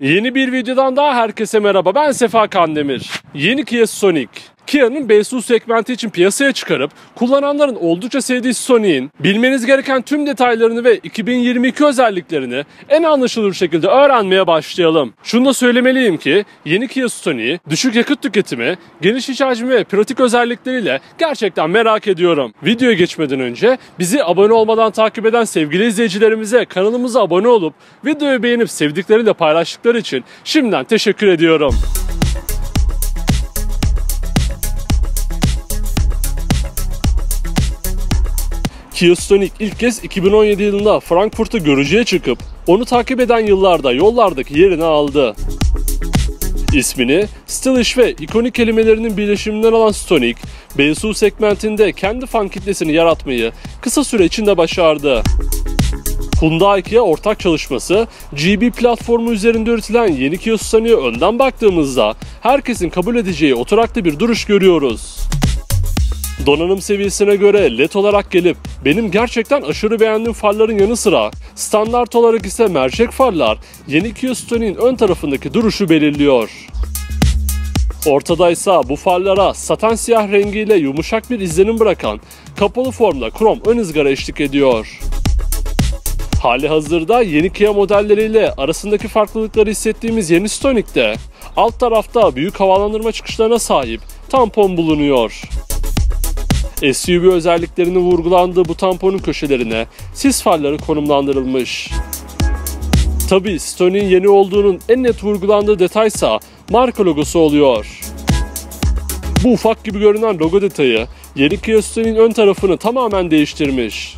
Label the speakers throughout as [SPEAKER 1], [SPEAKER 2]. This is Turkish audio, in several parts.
[SPEAKER 1] Yeni bir videodan daha herkese merhaba. Ben Sefa Kandemir. Yeni Kia Stonic. Kia'nın B-SUV segmenti için piyasaya çıkarıp kullananların oldukça sevdiği Stonic'in bilmeniz gereken tüm detaylarını ve 2022 özelliklerini en anlaşılır şekilde öğrenmeye başlayalım. Şunu da söylemeliyim ki yeni Kia Stonic'i düşük yakıt tüketimi, geniş iç hacmi ve pratik özellikleriyle gerçekten merak ediyorum. Videoya geçmeden önce bizi abone olmadan takip eden sevgili izleyicilerimize kanalımıza abone olup videoyu beğenip sevdikleriyle paylaştıkları için şimdiden teşekkür ediyorum. Kia Stonic ilk kez 2017 yılında Frankfurt'ta görücüye çıkıp onu takip eden yıllarda yollardaki yerini aldı. İsmini stylish ve ikonik kelimelerinin birleşiminden alan Stonic, B-SUV segmentinde kendi fan kitlesini yaratmayı kısa süre içinde başardı. Hyundai-Kia ortak çalışması, GB platformu üzerinde üretilen yeni Kia Stonic'e önden baktığımızda herkesin kabul edeceği oturaklı bir duruş görüyoruz. Donanım seviyesine göre LED olarak gelip benim gerçekten aşırı beğendiğim farların yanı sıra standart olarak ise mercek farlar yeni Kia Stonic'in ön tarafındaki duruşu belirliyor. Ortadaysa bu farlara saten siyah rengiyle yumuşak bir izlenim bırakan kapalı formda krom ön ızgara eşlik ediyor. Halihazırda yeni Kia modelleriyle arasındaki farklılıkları hissettiğimiz yeni Stonic'te alt tarafta büyük havalandırma çıkışlarına sahip tampon bulunuyor. SUV özelliklerinin vurgulandığı bu tamponun köşelerine sis farları konumlandırılmış. Tabi Stonic'in yeni olduğunun en net vurgulandığı detaysa marka logosu oluyor. Bu ufak gibi görünen logo detayı yeni Kia Stonic'in ön tarafını tamamen değiştirmiş.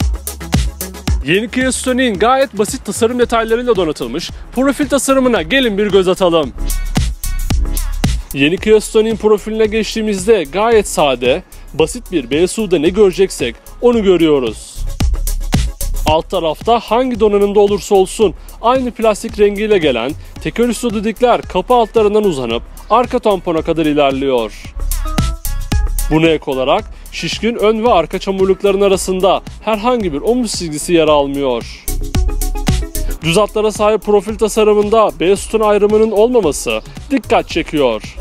[SPEAKER 1] Yeni Kia Stonic'in gayet basit tasarım detaylarıyla donatılmış profil tasarımına gelin bir göz atalım. Yeni Kia Stonic'in profiline geçtiğimizde gayet sade, basit bir B-SUV'da ne göreceksek onu görüyoruz. Alt tarafta hangi donanımda olursa olsun aynı plastik rengiyle gelen teker üstü düdükler kapı altlarından uzanıp arka tampona kadar ilerliyor. Buna ek olarak şişkin ön ve arka çamurlukların arasında herhangi bir omuz çizgisi yer almıyor. Düz hatlara sahip profil tasarımında B-sütun ayrımının olmaması dikkat çekiyor.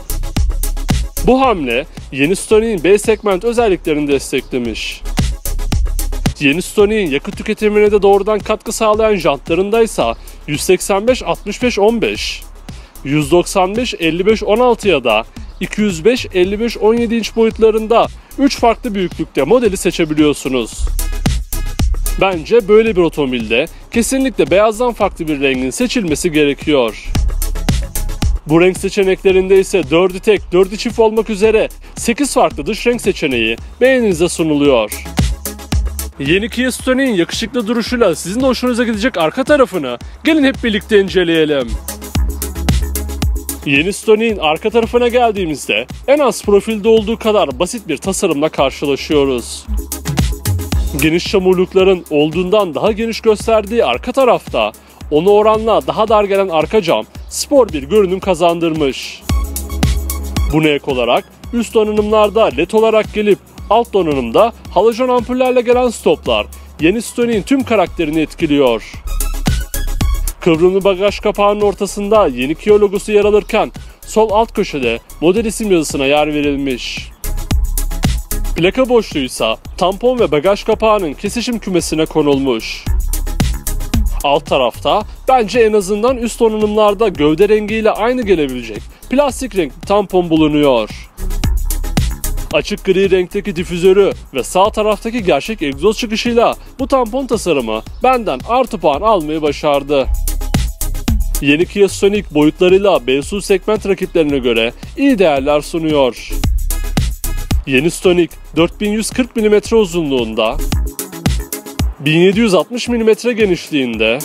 [SPEAKER 1] Bu hamle yeni Stonic'in B segment özelliklerini desteklemiş. Yeni Stonic'in yakıt tüketimine de doğrudan katkı sağlayan jantlarındaysa 185-65-15, 195-55-16 ya da 205-55-17 inç boyutlarında 3 farklı büyüklükte modeli seçebiliyorsunuz. Bence böyle bir otomobilde kesinlikle beyazdan farklı bir rengin seçilmesi gerekiyor. Bu renk seçeneklerinde ise 4'ü tek, 4'ü çift olmak üzere 8 farklı dış renk seçeneği beğeninize sunuluyor. Yeni Kia Stonic'in yakışıklı duruşuyla sizin de hoşunuza gidecek arka tarafını gelin hep birlikte inceleyelim. Yeni Stonic'in arka tarafına geldiğimizde en az profilde olduğu kadar basit bir tasarımla karşılaşıyoruz. Geniş çamurlukların olduğundan daha geniş gösterdiği arka tarafta ona oranla daha dar gelen arka cam spor bir görünüm kazandırmış. Buna ek olarak üst donanımlarda LED olarak gelip alt donanımda halojen ampullerle gelen stoplar yeni Stonic'in tüm karakterini etkiliyor. Kıvrımlı bagaj kapağının ortasında yeni Kia logosu yer alırken sol alt köşede model isim yazısına yer verilmiş. Plaka boşluğuysa tampon ve bagaj kapağının kesişim kümesine konulmuş. Alt tarafta bence en azından üst donanımlarda gövde rengiyle aynı gelebilecek plastik renkli tampon bulunuyor. Açık gri renkteki difüzörü ve sağ taraftaki gerçek egzoz çıkışıyla bu tampon tasarımı benden artı puan almayı başardı. Yeni Kia Stonic boyutlarıyla B-SUV segment rakiplerine göre iyi değerler sunuyor. Yeni Stonic 4140 mm uzunluğunda, 1760 mm genişliğinde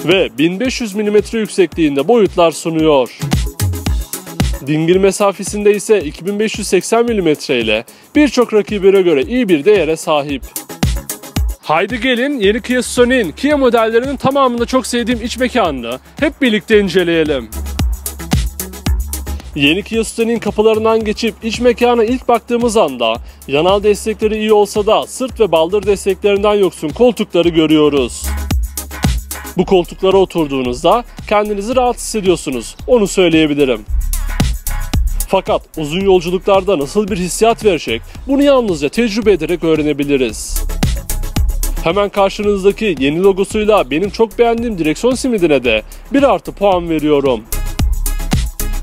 [SPEAKER 1] ve 1500 mm yüksekliğinde boyutlar sunuyor. Dingil mesafesinde ise 2580 mm ile birçok rakibine göre iyi bir değere sahip. Haydi gelin yeni Kia Stonic'in Kia modellerinin tamamında çok sevdiğim iç mekanını hep birlikte inceleyelim. Yeni Kia Stonic'in kapılarından geçip iç mekana ilk baktığımız anda yanal destekleri iyi olsa da sırt ve baldır desteklerinden yoksun koltukları görüyoruz. Bu koltuklara oturduğunuzda kendinizi rahat hissediyorsunuz, onu söyleyebilirim. Fakat uzun yolculuklarda nasıl bir hissiyat verecek, bunu yalnızca tecrübe ederek öğrenebiliriz. Hemen karşınızdaki yeni logosuyla benim çok beğendiğim direksiyon simidine de 1+ puan veriyorum.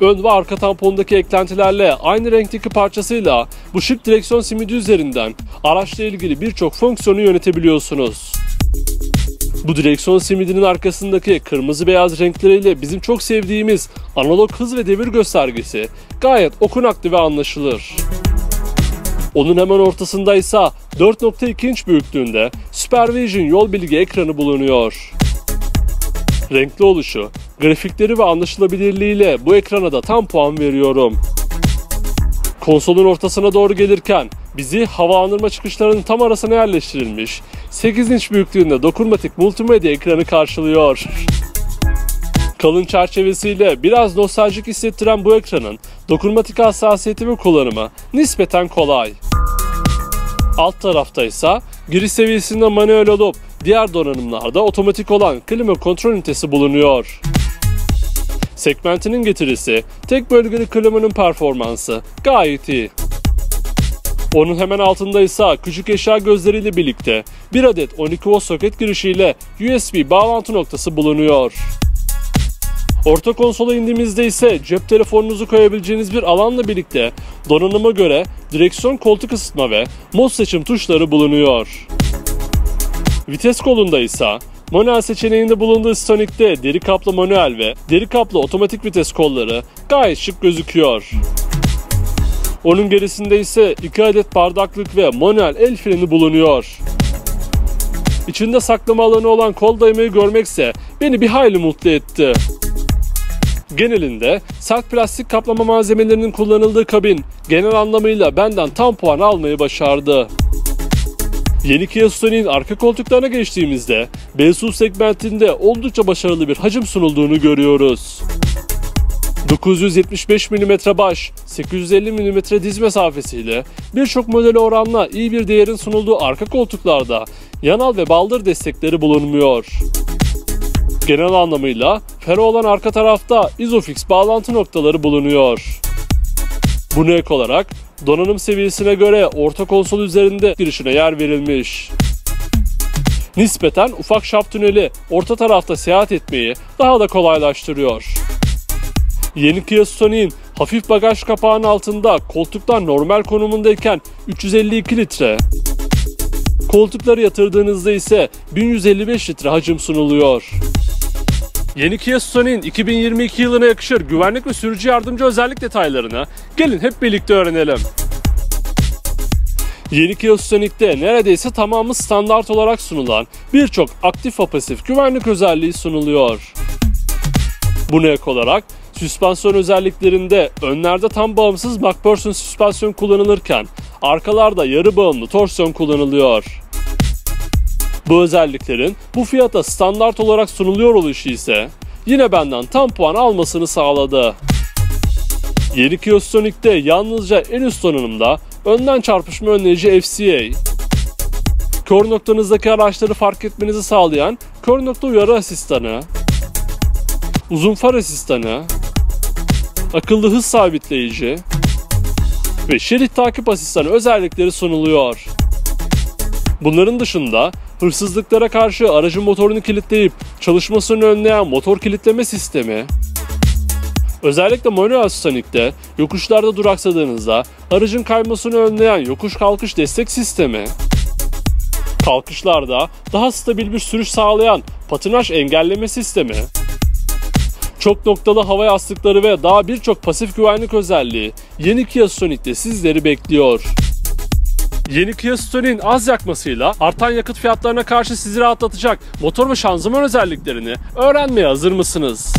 [SPEAKER 1] Ön ve arka tampondaki eklentilerle aynı renkteki parçasıyla bu şık direksiyon simidi üzerinden araçla ilgili birçok fonksiyonu yönetebiliyorsunuz. Bu direksiyon simidinin arkasındaki kırmızı beyaz renkleriyle bizim çok sevdiğimiz analog hız ve devir göstergesi gayet okunaklı ve anlaşılır. Onun hemen ortasında ise 4.2 inç büyüklüğünde Supervision yol bilgi ekranı bulunuyor. Renkli oluşu, grafikleri ve anlaşılabilirliğiyle bu ekrana da tam puan veriyorum. Konsolun ortasına doğru gelirken bizi havalandırma çıkışlarının tam arasına yerleştirilmiş 8 inç büyüklüğünde dokunmatik multimedya ekranı karşılıyor. Kalın çerçevesiyle biraz nostaljik hissettiren bu ekranın dokunmatik hassasiyeti ve kullanımı nispeten kolay. Alt tarafta ise giriş seviyesinde manuel olup diğer donanımlarda otomatik olan klima kontrol ünitesi bulunuyor. Segmentinin getirisi, tek bölgeli klimanın performansı gayet iyi. Onun hemen altında ise küçük eşya gözleriyle birlikte bir adet 12 volt soket girişiyle USB bağlantı noktası bulunuyor. Orta konsola indiğimizde ise cep telefonunuzu koyabileceğiniz bir alanla birlikte donanıma göre direksiyon, koltuk ısıtma ve mod seçim tuşları bulunuyor. Vites kolunda ise manuel seçeneğinde bulunduğu Stonic'te deri kaplı manuel ve deri kaplı otomatik vites kolları gayet şık gözüküyor. Onun gerisinde ise 2 adet bardaklık ve manuel el freni bulunuyor. İçinde saklama alanı olan kol dayamayı görmekse beni bir hayli mutlu etti. Genelinde sert plastik kaplama malzemelerinin kullanıldığı kabin genel anlamıyla benden tam puan almayı başardı. Yeni Kia Sonic'in arka koltuklarına geçtiğimizde BSUV segmentinde oldukça başarılı bir hacim sunulduğunu görüyoruz. 975 mm baş, 850 mm diz mesafesiyle birçok modele oranla iyi bir değerin sunulduğu arka koltuklarda yanal ve baldır destekleri bulunmuyor. Genel anlamıyla ferro olan arka tarafta Isofix bağlantı noktaları bulunuyor. Buna ek olarak donanım seviyesine göre orta konsol üzerinde girişine yer verilmiş. Nispeten ufak şaft tüneli orta tarafta seyahat etmeyi daha da kolaylaştırıyor. Yeni Kia Sonic'in hafif bagaj kapağının altında koltuklar normal konumundayken 352 litre, koltukları yatırdığınızda ise 1155 litre hacim sunuluyor. Yeni Kia Sonic'in 2022 yılına yakışır güvenlik ve sürücü yardımcı özellik detaylarını gelin hep birlikte öğrenelim. Yeni Kia Sonic'te neredeyse tamamı standart olarak sunulan birçok aktif ve pasif güvenlik özelliği sunuluyor. Buna ek olarak süspansiyon özelliklerinde önlerde tam bağımsız MacPherson süspansiyon kullanılırken arkalarda yarı bağımlı torsiyon kullanılıyor. Bu özelliklerin bu fiyata standart olarak sunuluyor oluşu ise yine benden tam puan almasını sağladı. Yeni Kia Sonic'te yalnızca en üst donanımda önden çarpışma önleyici FCA, kör noktanızdaki araçları fark etmenizi sağlayan kör nokta uyarı asistanı, uzun far asistanı, akıllı hız sabitleyici ve şerit takip asistanı özellikleri sunuluyor. Bunların dışında hırsızlıklara karşı aracın motorunu kilitleyip çalışmasını önleyen motor kilitleme sistemi, özellikle manuel Sonic'te yokuşlarda duraksadığınızda aracın kaymasını önleyen yokuş kalkış destek sistemi, kalkışlarda daha stabil bir sürüş sağlayan patinaj engelleme sistemi, çok noktalı hava yastıkları ve daha birçok pasif güvenlik özelliği yeni Kia Sonic'te sizleri bekliyor. Yeni Kia Sonic'in az yakmasıyla artan yakıt fiyatlarına karşı sizi rahatlatacak motor ve şanzıman özelliklerini öğrenmeye hazır mısınız?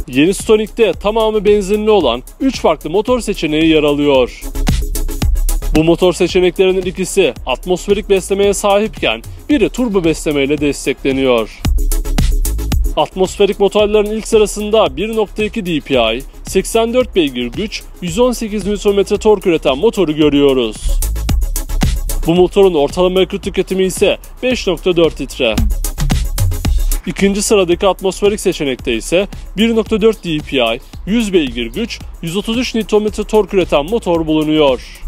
[SPEAKER 1] Yeni Sonic'te tamamı benzinli olan 3 farklı motor seçeneği yer alıyor. Bu motor seçeneklerinin ikisi atmosferik beslemeye sahipken biri turbo beslemeyle destekleniyor. Atmosferik motorların ilk sırasında 1.2 DPI, 84 beygir güç, 118 Nm tork üreten motoru görüyoruz. Bu motorun ortalama yakıt tüketimi ise 5.4 litre. İkinci sıradaki atmosferik seçenekte ise 1.4 DPI, 100 beygir güç, 133 Nm tork üreten motor bulunuyor.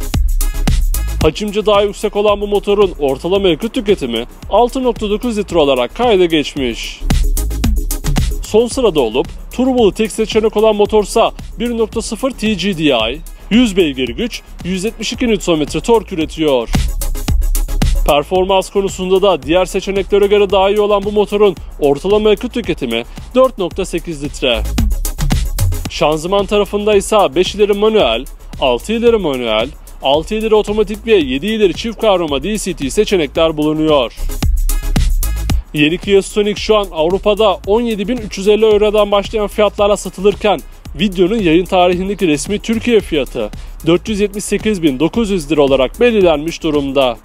[SPEAKER 1] Hacimce daha yüksek olan bu motorun ortalama yakıt tüketimi 6.9 litre olarak kayda geçmiş. Son sırada olup turbolu tek seçenek olan motorsa 1.0 TGDI, 100 beygir güç, 172 Nm tork üretiyor. Performans konusunda da diğer seçeneklere göre daha iyi olan bu motorun ortalama yakıt tüketimi 4.8 litre. Şanzıman tarafında ise 5 ileri manuel, 6 ileri manuel, 6 ileri otomatik ve 7 ileri çift kavrama DCT seçenekler bulunuyor. Yeni Kia Stonic şu an Avrupa'da 17.350 Euro'dan başlayan fiyatlarla satılırken videonun yayın tarihindeki resmi Türkiye fiyatı 478.900 lira olarak belirlenmiş durumda.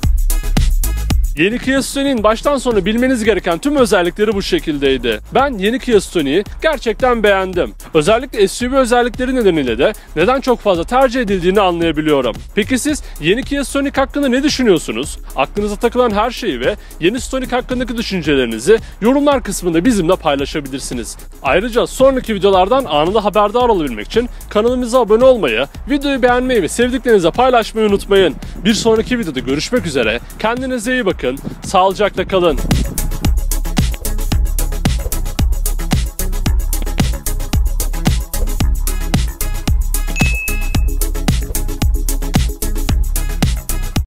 [SPEAKER 1] Yeni Kia Stonic'in baştan sona bilmeniz gereken tüm özellikleri bu şekildeydi. Ben yeni Kia Stonic'i gerçekten beğendim. Özellikle SUV özellikleri nedeniyle de neden çok fazla tercih edildiğini anlayabiliyorum. Peki siz yeni Kia Stonic hakkında ne düşünüyorsunuz? Aklınıza takılan her şeyi ve yeni Stonic hakkındaki düşüncelerinizi yorumlar kısmında bizimle paylaşabilirsiniz. Ayrıca sonraki videolardan anında haberdar olabilmek için kanalımıza abone olmayı, videoyu beğenmeyi ve sevdiklerinize paylaşmayı unutmayın. Bir sonraki videoda görüşmek üzere. Kendinize iyi bakın. Sağlıcakla kalın.